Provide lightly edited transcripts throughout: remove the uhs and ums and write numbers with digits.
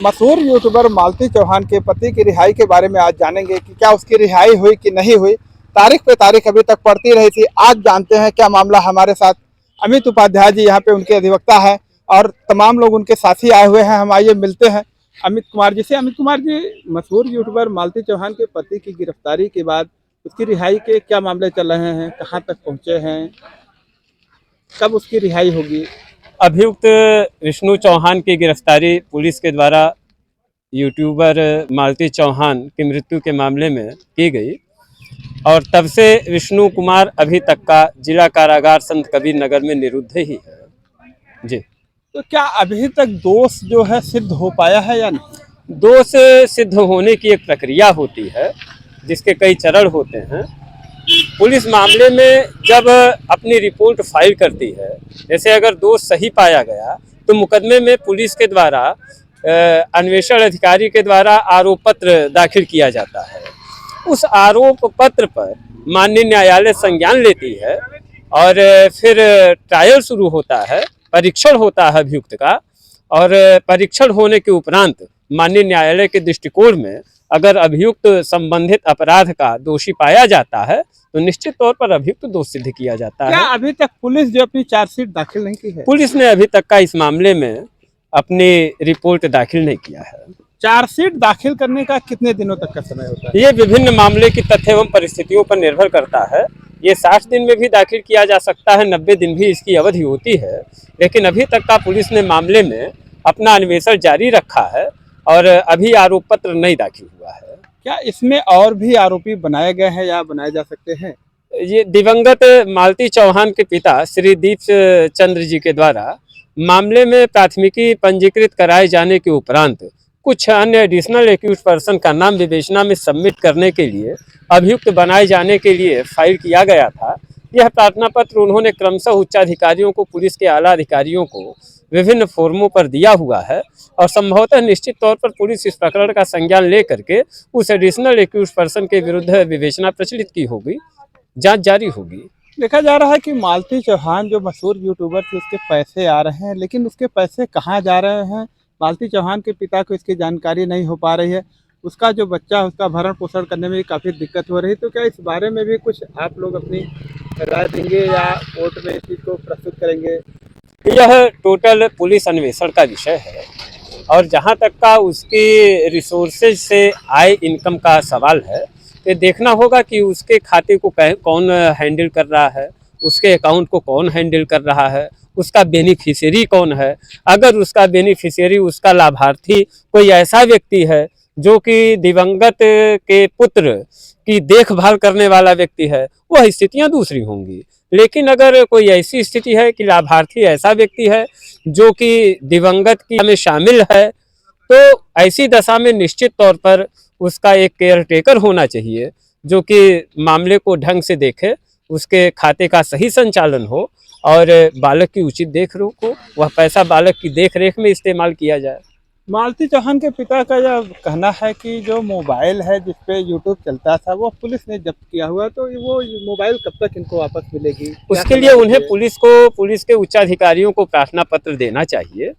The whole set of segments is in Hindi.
मशहूर यूट्यूबर मालती चौहान के पति की रिहाई के बारे में आज जानेंगे कि क्या उसकी रिहाई हुई कि नहीं हुई। तारीख पे तारीख अभी तक पड़ती रही थी। आज जानते हैं क्या मामला। हमारे साथ अमित उपाध्याय जी यहाँ पे उनके अधिवक्ता हैं और तमाम लोग उनके साथी आए हुए हैं। हम आइए मिलते हैं अमित कुमार जी से। अमित कुमार जी, मशहूर यूट्यूबर मालती चौहान के पति की गिरफ्तारी के बाद उसकी रिहाई के क्या मामले चल रहे हैं, कहाँ तक पहुँचे हैं, कब उसकी रिहाई होगी? अभियुक्त विष्णु चौहान की गिरफ्तारी पुलिस के द्वारा यूट्यूबर मालती चौहान की मृत्यु के मामले में की गई और तब से विष्णु कुमार अभी तक का जिला कारागार संत कबीर नगर में निरुद्ध ही है जी। तो क्या अभी तक दोष जो है सिद्ध हो पाया है या नहीं? दोष सिद्ध होने की एक प्रक्रिया होती है जिसके कई चरण होते हैं। पुलिस मामले में जब अपनी रिपोर्ट फाइल करती है, जैसे अगर दोष सही पाया गया तो मुकदमे में पुलिस के द्वारा अन्वेषण अधिकारी के द्वारा आरोप पत्र दाखिल किया जाता है। उस आरोप पत्र पर माननीय न्यायालय संज्ञान लेती है और फिर ट्रायल शुरू होता है, परीक्षण होता है अभियुक्त का, और परीक्षण होने के उपरांत माननीय न्यायालय के दृष्टिकोण में अगर अभियुक्त संबंधित अपराध का दोषी पाया जाता है तो निश्चित तौर पर अभियुक्त दोष सिद्ध किया जाता है। क्या अभी तक पुलिस जो अपनी चार्जशीट दाखिल नहीं की है? पुलिस ने अभी तक का इस मामले में अपनी रिपोर्ट दाखिल नहीं किया है। चार्जशीट दाखिल करने का कितने दिनों तक का समय होता है? ये विभिन्न मामले की तथ्य एवं परिस्थितियों पर निर्भर करता है। ये 60 दिन में भी दाखिल किया जा सकता है, 90 दिन भी इसकी अवधि होती है। लेकिन अभी तक का पुलिस ने मामले में अपना अन्वेषण जारी रखा है और अभी आरोप पत्र नहीं दाखिल हुआ है। क्या इसमें और भी आरोपी बनाए गए हैं या बनाए जा सकते हैं? ये दिवंगत मालती चौहान के पिता श्री दीप चंद्र जी के द्वारा मामले में प्राथमिकी पंजीकृत कराए जाने के उपरांत कुछ अन्य एडिशनल एक्यूज पर्सन का नाम विवेचना में सबमिट करने के लिए अभियुक्त बनाए जाने के लिए फाइल किया गया था। यह प्रार्थना पत्र उन्होंने क्रमशः उच्चाधिकारियों को, पुलिस के आला अधिकारियों को विभिन्न फोरमों पर दिया हुआ है और संभवतः निश्चित तौर पर पुलिस इस प्रकरण का संज्ञान ले करके उस एडिशनल एक्यूज पर्सन के विरुद्ध विवेचना प्रचलित की होगी, जांच जारी होगी। देखा जा रहा है कि मालती चौहान जो मशहूर यूट्यूबर थे उसके पैसे आ रहे हैं, लेकिन उसके पैसे कहाँ जा रहे हैं मालती चौहान के पिता को इसकी जानकारी नहीं हो पा रही है। उसका जो बच्चा, उसका भरण पोषण करने में भी काफ़ी दिक्कत हो रही है। तो क्या इस बारे में भी कुछ आप लोग अपनी राय देंगे या कोर्ट में इस चीज़ को प्रस्तुत करेंगे? यह टोटल पुलिस अन्वेषण का विषय है और जहां तक का उसकी रिसोर्सेज से आय इनकम का सवाल है, ये देखना होगा कि उसके खाते को कौन हैंडल कर रहा है, उसके अकाउंट को कौन हैंडल कर रहा है, उसका बेनिफिशियरी कौन है। अगर उसका बेनिफिशियरी, उसका लाभार्थी कोई ऐसा व्यक्ति है जो कि दिवंगत के पुत्र की देखभाल करने वाला व्यक्ति है, वह स्थितियां दूसरी होंगी। लेकिन अगर कोई ऐसी स्थिति है कि लाभार्थी ऐसा व्यक्ति है जो कि दिवंगत की में शामिल है, तो ऐसी दशा में निश्चित तौर पर उसका एक केयर टेकर होना चाहिए जो कि मामले को ढंग से देखे, उसके खाते का सही संचालन हो और बालक की उचित देख रेख हो, वह पैसा बालक की देख रेख में इस्तेमाल किया जाए। मालती चौहान के पिता का यह कहना है कि जो मोबाइल है जिसपे यूट्यूब चलता था वो पुलिस ने जब्त किया हुआ, तो वो मोबाइल कब तक इनको वापस मिलेगी? उसके लिए उन्हें पुलिस के उच्चाधिकारियों को प्रार्थना पत्र देना चाहिए।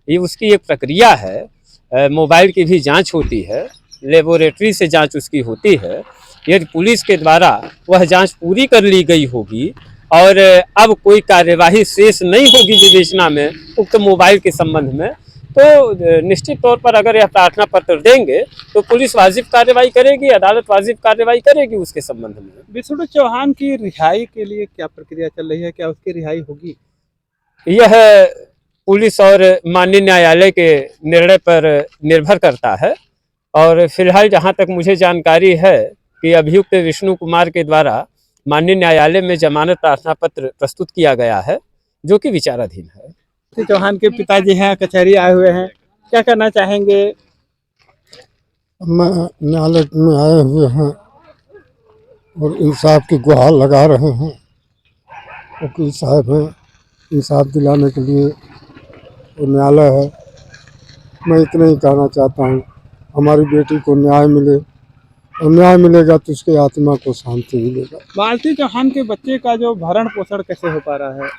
ये उसकी एक प्रक्रिया है। मोबाइल की भी जांच होती है, लेबोरेटरी से जांच उसकी होती है। यदि पुलिस के द्वारा वह जांच पूरी कर ली गई होगी और अब कोई कार्यवाही शेष नहीं होगी विवेचना में उक्त मोबाइल के संबंध में, तो निश्चित तौर पर अगर यह प्रार्थना पत्र देंगे तो पुलिस वाजिब कार्रवाई करेगी, अदालत वाजिब कार्रवाई करेगी उसके संबंध में। विष्णु चौहान की रिहाई के लिए क्या प्रक्रिया चल रही है? क्या उसकी रिहाई होगी? यह पुलिस और माननीय न्यायालय के निर्णय पर निर्भर करता है और फिलहाल जहां तक मुझे जानकारी है कि अभियुक्त विष्णु कुमार के द्वारा माननीय न्यायालय में जमानत प्रार्थना पत्र प्रस्तुत किया गया है जो कि विचाराधीन है। चौहान के पिताजी हैं, कचहरी आए हुए हैं, क्या करना चाहेंगे? मैं न्यायालय में आए हुए हैं और इंसाफ की गुहार लगा रहे हैं। वकील साहब हैं, इंसाफ दिलाने के लिए वो न्यायालय है। मैं इतना ही कहना चाहता हूँ, हमारी बेटी को न्याय मिले और न्याय मिलेगा तो उसके आत्मा को शांति मिलेगा। मालती चौहान के बच्चे का जो भरण पोषण कैसे हो पा रहा है?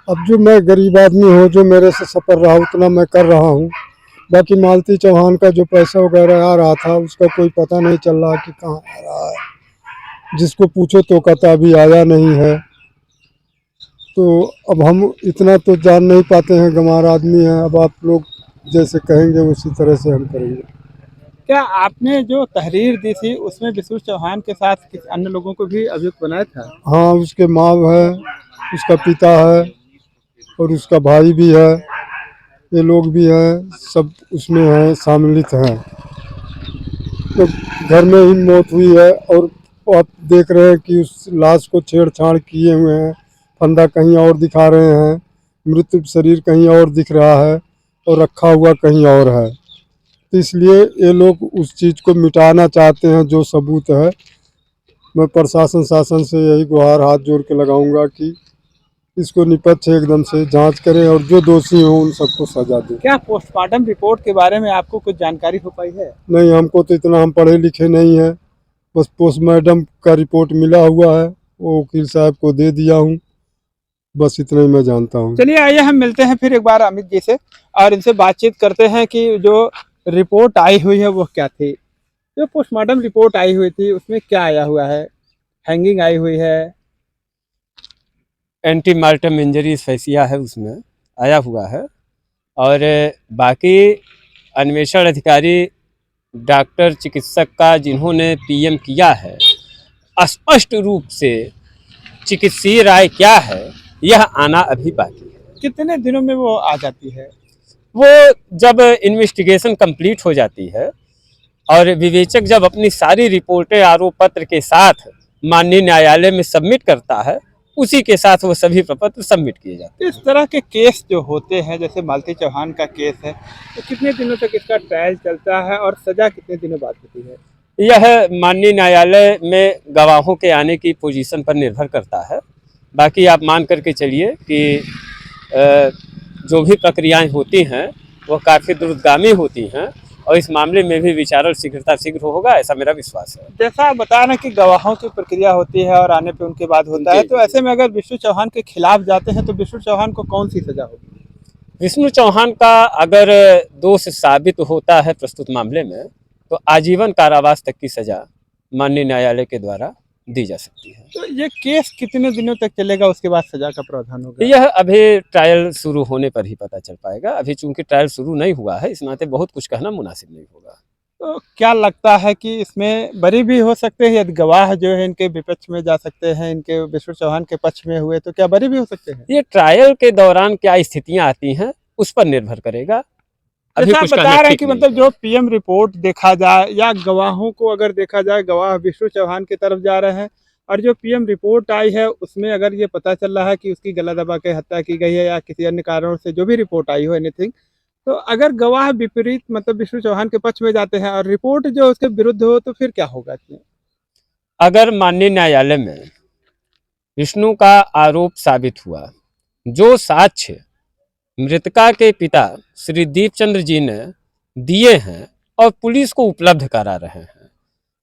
अब जो मैं गरीब आदमी हूँ, जो मेरे से सफर रहा उतना मैं कर रहा हूँ। बाकी मालती चौहान का जो पैसा वगैरह आ रहा था उसका कोई पता नहीं चल रहा कि कहाँ आ रहा है। जिसको पूछो तो कहता अभी आया नहीं है। तो अब हम इतना तो जान नहीं पाते हैं, गंवार आदमी हैं। अब आप लोग जैसे कहेंगे उसी तरह से हम करेंगे। क्या आपने जो तहरीर दी थी उसमें विष्णु चौहान के साथ किसी अन्य लोगों को भी अभियुक्त बनाया था? हाँ, उसके माँ है, उसका पिता है और उसका भाई भी है। ये लोग भी हैं, सब उसमें हैं, सम्मिलित हैं। तो घर में ही मौत हुई है और आप देख रहे हैं कि उस लाश को छेड़छाड़ किए हुए हैं। फंदा कहीं और दिखा रहे हैं, मृत शरीर कहीं और दिख रहा है और रखा हुआ कहीं और है। तो इसलिए ये लोग उस चीज़ को मिटाना चाहते हैं जो सबूत है। मैं प्रशासन शासन से यही गुहार हाथ जोड़ के लगाऊंगा कि इसको निपक्ष एकदम से जांच करें और जो दोषी हों उन सबको सजा दें। क्या पोस्टमार्टम रिपोर्ट के बारे में आपको कुछ जानकारी हो पाई है? नहीं, हमको तो इतना, हम पढ़े लिखे नहीं हैं। बस पोस्टमार्टम का रिपोर्ट मिला हुआ है, वो वकील साहब को दे दिया हूँ। बस इतना ही मैं जानता हूँ। चलिए आइए हम मिलते हैं फिर एक बार अमित जी से और इनसे बातचीत करते हैं कि जो रिपोर्ट आई हुई है वो क्या थी। जो पोस्टमार्टम रिपोर्ट आई हुई थी उसमें क्या आया हुआ है? हैंगिंग आई हुई है, एंटी मार्टम इंजरीज फैसिया है उसमें आया हुआ है। और बाकी अन्वेषण अधिकारी डॉक्टर चिकित्सक का जिन्होंने पीएम किया है, स्पष्ट रूप से चिकित्सीय राय क्या है यह आना अभी बाकी है। कितने दिनों में वो आ जाती है? वो जब इन्वेस्टिगेशन कंप्लीट हो जाती है और विवेचक जब अपनी सारी रिपोर्टें आरोप पत्र के साथ माननीय न्यायालय में सबमिट करता है, उसी के साथ वो सभी प्रपत्र सबमिट किए जाते हैं। इस तरह के केस जो होते हैं, जैसे मालती चौहान का केस है, तो कितने दिनों तक इसका ट्रायल चलता है और सजा कितने दिनों बाद होती है? यह माननीय न्यायालय में गवाहों के आने की पोजीशन पर निर्भर करता है। बाकी आप मान करके चलिए कि जो भी प्रक्रियाएं होती हैं वो काफ़ी द्रुतगामी होती हैं और इस मामले में भी विचारण शीघ्र होगा, ऐसा मेरा विश्वास है। जैसा आप बता रहे हैं कि गवाहों की प्रक्रिया होती है और आने पे उनके बाद होता है, तो ऐसे में अगर विष्णु चौहान के खिलाफ जाते हैं तो विष्णु चौहान को कौन सी सजा होगी? विष्णु चौहान का अगर दोष साबित होता है प्रस्तुत मामले में, तो आजीवन कारावास तक की सजा माननीय न्यायालय के द्वारा दी जा सकती है। तो ये केस कितने दिनों तक चलेगा, उसके बाद सजा का प्रावधान होगा? यह अभी ट्रायल शुरू होने पर ही पता चल पाएगा। अभी चूंकि ट्रायल शुरू नहीं हुआ है, इस नाते बहुत कुछ कहना मुनासिब नहीं होगा। तो क्या लगता है कि इसमें बरी भी हो सकते हैं? यदि गवाह जो है इनके विपक्ष में जा सकते हैं, इनके विष्णु चौहान के पक्ष में हुए, तो क्या बरी भी हो सकते हैं? ये ट्रायल के दौरान क्या स्थितियां आती हैं उस पर निर्भर करेगा। अभी जैसा आप कुछ बता कहना रहे हैं ठीक कि नहीं मतलब है। जो पीएम रिपोर्ट देखा जाए या गवाहों को अगर देखा जाए, गवाह विष्णु चौहान की तरफ जा रहे हैं और जो पीएम रिपोर्ट आई है उसमें अगर ये पता चल रहा है कि उसकी गला दबा के हत्या की गई है या किसी अन्य कारणों से जो भी रिपोर्ट आई हो, एनीथिंग, तो अगर गवाह विपरीत मतलब विष्णु चौहान के पक्ष में जाते हैं और रिपोर्ट जो उसके विरुद्ध हो, तो फिर क्या होगा इसमें? अगर माननीय न्यायालय में विष्णु का आरोप साबित हुआ, जो साक्ष्य मृतका के पिता श्री दीपचंद्र जी ने दिए हैं और पुलिस को उपलब्ध करा रहे हैं,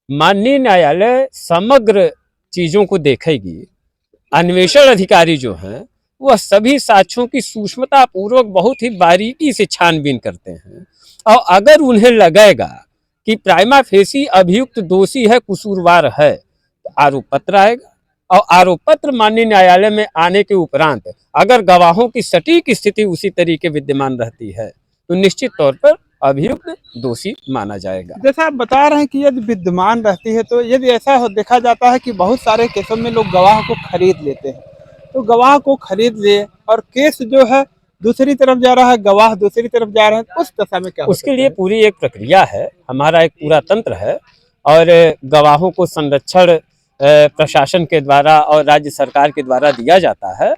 माननीय न्यायालय समग्र चीजों को देखेगी। अन्वेषण अधिकारी जो हैं वह सभी साक्ष्यों की सूक्ष्मता पूर्वक बहुत ही बारीकी से छानबीन करते हैं और अगर उन्हें लगेगा कि प्राइमा फेसी अभियुक्त दोषी है, कसूरवार है, तो आरोप पत्र आएगा और आरोप पत्र माननीय न्यायालय में आने के उपरांत अगर गवाहों की सटीक स्थिति उसी तरीके विद्यमान रहती है तो निश्चित तौर पर अभियुक्त दोषी माना जाएगा। जैसा आप बता रहे हैं कि यदि विद्यमान रहती है, तो यदि ऐसा देखा जाता है कि बहुत सारे केसों में लोग गवाह को खरीद लेते हैं, तो गवाह को खरीद लिए और केस जो है दूसरी तरफ जा रहा है, गवाह दूसरी तरफ जा रहे हैं, तो उस दशा में क्या हो उसके सकता लिए है? पूरी एक प्रक्रिया है, हमारा एक पूरा तंत्र है और गवाहों को संरक्षण प्रशासन के द्वारा और राज्य सरकार के द्वारा दिया जाता है।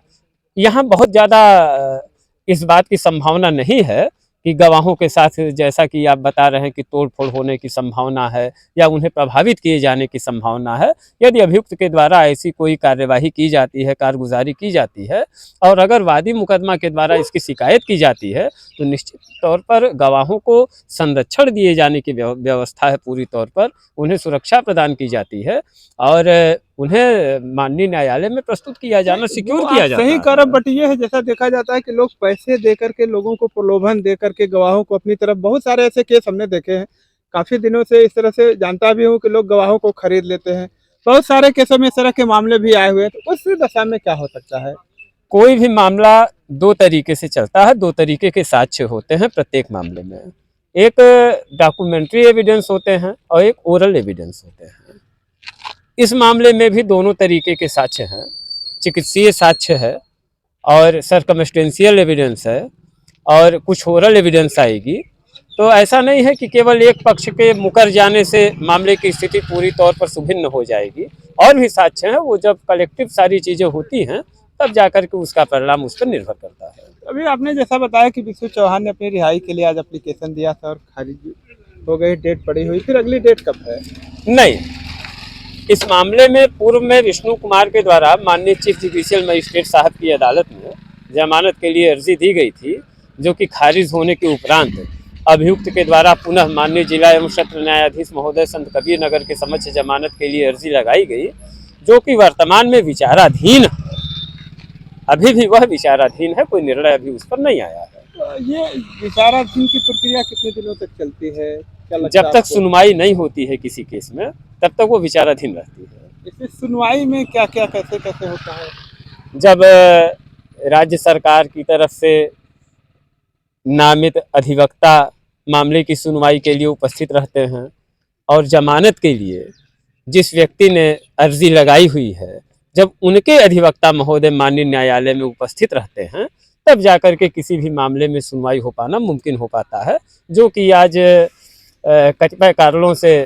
यहाँ बहुत ज़्यादा इस बात की संभावना नहीं है कि गवाहों के साथ जैसा कि आप बता रहे हैं कि तोड़फोड़ होने की संभावना है या उन्हें प्रभावित किए जाने की संभावना है। यदि अभियुक्त के द्वारा ऐसी कोई कार्यवाही की जाती है, कारगुजारी की जाती है और अगर वादी मुकदमा के द्वारा इसकी शिकायत की जाती है तो निश्चित तौर पर गवाहों को संरक्षण दिए जाने की व्यवस्था है, पूरी तौर पर उन्हें सुरक्षा प्रदान की जाती है और उन्हें माननीय न्यायालय में प्रस्तुत किया जाना, सिक्योर वो किया आप जाता सही है। कर, बट ये है जैसा देखा जाता है कि लोग पैसे दे करके, लोगों को प्रलोभन दे करके गवाहों को अपनी तरफ, बहुत सारे ऐसे केस हमने देखे हैं। काफी दिनों से इस तरह से जानता भी हूँ कि लोग गवाहों को खरीद लेते हैं। बहुत सारे केसों में इस तरह के मामले भी आए हुए हैं, तो उस दशा में क्या हो सकता है? कोई भी मामला दो तरीके से चलता है, दो तरीके के साक्ष्य होते हैं प्रत्येक मामले में। एक डॉक्यूमेंट्री एविडेंस होते हैं और एक ओरल एविडेंस होते हैं। इस मामले में भी दोनों तरीके के साक्ष्य हैं, चिकित्सीय साक्ष्य है और सर्कमस्टेंशियल एविडेंस है और कुछ ओरल एविडेंस आएगी। तो ऐसा नहीं है कि केवल एक पक्ष के मुकर जाने से मामले की स्थिति पूरी तौर पर सुभिन्न हो जाएगी। और भी साक्ष्य हैं, वो जब कलेक्टिव सारी चीज़ें होती हैं तब जाकर के उसका परिणाम उस पर निर्भर करता है। अभी आपने जैसा बताया कि विष्णु चौहान ने अपनी रिहाई के लिए आज एप्लीकेशन दिया था और खारिज हो गई, डेट पड़ी हुई, फिर अगली डेट कब है? नहीं, इस मामले में पूर्व में विष्णु कुमार के द्वारा माननीय चीफ जुडिशियल मजिस्ट्रेट साहब की अदालत में जमानत के लिए अर्जी दी गई थी, जो कि खारिज होने के उपरांत अभियुक्त के द्वारा पुनः माननीय जिला एवं सत्र न्यायाधीश महोदय संत कबीर नगर के समक्ष जमानत के लिए अर्जी लगाई गई, जो कि वर्तमान में विचाराधीन, अभी भी वह विचाराधीन है, कोई निर्णय अभी उस पर नहीं आया है। तो ये विचाराधीन की प्रक्रिया कितने दिनों तक चलती है? क्या लगता जब है तक आपको? सुनवाई नहीं होती है किसी केस में तब तक वो विचाराधीन रहती है। इसमें सुनवाई में क्या क्या कैसे कैसे होता है? जब राज्य सरकार की तरफ से नामित अधिवक्ता मामले की सुनवाई के लिए उपस्थित रहते हैं और जमानत के लिए जिस व्यक्ति ने अर्जी लगाई हुई है, जब उनके अधिवक्ता महोदय माननीय न्यायालय में उपस्थित रहते हैं, तब जाकर के किसी भी मामले में सुनवाई हो पाना मुमकिन हो पाता है, जो कि आज कतिपय कारणों से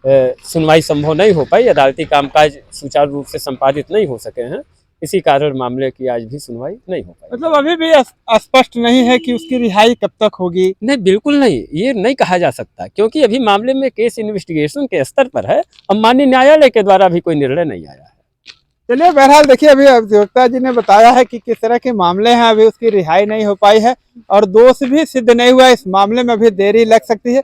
सुनवाई संभव नहीं हो पाई, अदालती कामकाज सुचारू रूप से संपादित नहीं हो सके हैं। इसी कारण मामले की आज भी सुनवाई नहीं हो पाई। मतलब अभी भी स्पष्ट नहीं है कि उसकी रिहाई कब तक होगी? नहीं, बिल्कुल नहीं, ये नहीं कहा जा सकता, क्योंकि अभी मामले में केस इन्वेस्टिगेशन के स्तर पर है और माननीय न्यायालय के द्वारा भी कोई निर्णय नहीं आया है। चलिए, बहरहाल देखिए, अभी अधिवक्ता जी ने बताया है कि किस तरह के मामले हैं, अभी उसकी रिहाई नहीं हो पाई है और दोष भी सिद्ध नहीं हुआ। इस मामले में अभी देरी लग सकती है।